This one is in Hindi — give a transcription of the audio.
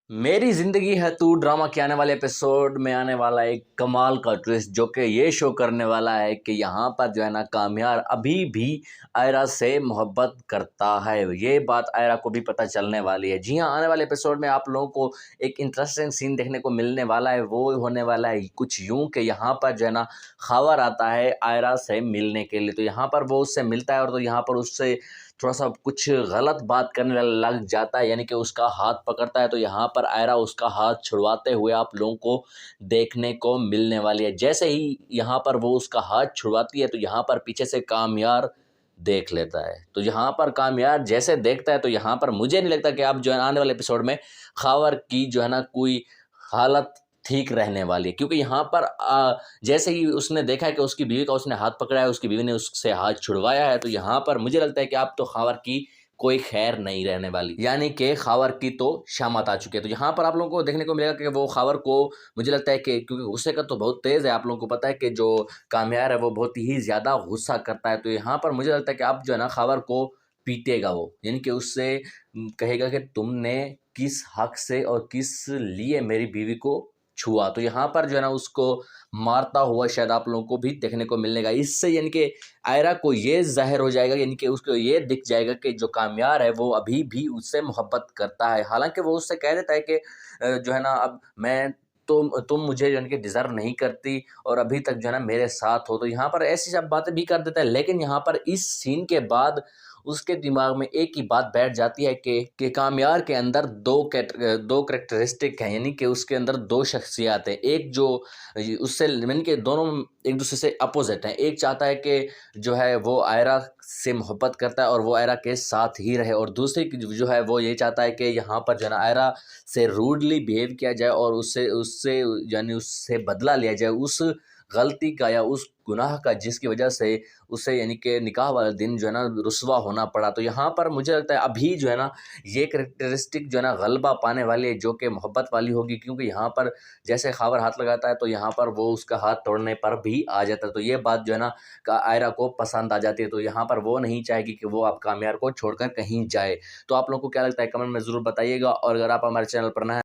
मेरी ज़िंदगी है तू ड्रामा के आने वाले एपिसोड में आने वाला एक कमाल का ट्विस्ट जो कि ये शो करने वाला है कि यहाँ पर जो है ना कामयार अभी भी आयरा से मोहब्बत करता है। ये बात आयरा को भी पता चलने वाली है। जी हाँ, आने वाले एपिसोड में आप लोगों को एक इंटरेस्टिंग सीन देखने को मिलने वाला है। वो होने वाला है कुछ यूँ कि यहाँ पर जो है ना खबर आता है आयरा से मिलने के लिए। तो यहाँ पर वो उससे मिलता है और तो यहाँ पर उससे थोड़ा-सा कुछ गलत बात करने लग जाता है, यानी कि उसका हाथ पकड़ता है। तो यहाँ पर आयरा उसका हाथ छुड़वाते हुए आप लोगों को देखने को मिलने वाली है। जैसे ही यहाँ पर वो उसका हाथ छुड़वाती है तो यहाँ पर पीछे से कामयार देख लेता है। तो यहाँ पर कामयार जैसे देखता है तो यहाँ पर मुझे नहीं लगता कि अब जो है आने वाले एपिसोड में ख़ावर की जो है ना कोई हालत ठीक रहने वाली है, क्योंकि यहाँ पर जैसे ही उसने देखा है कि उसकी बीवी का उसने हाथ पकड़ा है, उसकी बीवी ने उससे हाथ छुड़वाया है, तो यहाँ पर मुझे लगता है कि अब तो ख़ावर की कोई खैर नहीं रहने वाली, यानी कि ख़ावर की तो शामत आ चुकी है। तो यहाँ पर आप लोगों को देखने को मिलेगा कि वो ख़ावर को मुझे लगता है कि क्योंकि गुस्से का तो बहुत तेज़ है, आप लोगों को पता है कि जो कामयार है वो बहुत ही ज़्यादा गुस्सा करता है। तो यहाँ पर मुझे लगता है कि अब जो है ना ख़ावर को पीटेगा वो, यानी कि उससे कहेगा कि तुमने किस हक से और किस लिए मेरी बीवी को छुआ। तो यहाँ पर जो है ना उसको मारता हुआ शायद आप लोगों को भी देखने को मिलने का, इससे यानी कि आयरा को ये ज़ाहिर हो जाएगा, यानी कि उसको ये दिख जाएगा कि जो कामयार है वो अभी भी उससे मोहब्बत करता है। हालाँकि वो उससे कह देता है कि जो है ना अब मैं तुम मुझे यानी कि डिज़र्व नहीं करती और अभी तक जो है ना मेरे साथ हो। तो यहाँ पर ऐसी सब बातें भी कर देता है, लेकिन यहाँ पर इस सीन के बाद उसके दिमाग में एक ही बात बैठ जाती है कि कामयार के अंदर दो करैक्टरिस्टिक हैं, यानी कि उसके अंदर दो शख्सियत हैं। एक जो उससे यानी कि दोनों एक दूसरे से अपोजिट हैं। एक चाहता है कि जो है वो आयरा से मोहब्बत करता है और वो आयरा के साथ ही रहे, और दूसरी जो है वो ये चाहता है कि यहाँ पर जो है ना आयरा से रूडली बिहेव किया जाए और उससे उससे यानी उससे बदला लिया जाए उस गलती का या उस गुनाह का जिसकी वजह से उसे यानी कि निकाह वाले दिन जो है ना रुसवा होना पड़ा। तो यहाँ पर मुझे लगता है अभी जो है ना ये करैक्टरिस्टिक जो है ना गलबा पाने वाली है, जो कि मोहब्बत वाली होगी, क्योंकि यहाँ पर जैसे ख़ावर हाथ लगाता है तो यहाँ पर वो उसका हाथ तोड़ने पर भी आ जाता है। तो ये बात जो है ना आयरा को पसंद आ जाती है। तो यहाँ पर वो नहीं चाहेगी कि वो आप कामयार को छोड़कर कहीं जाए। तो आप लोगों को क्या लगता है कमेंट में ज़रूर बताइएगा, और अगर आप हमारे चैनल पर नए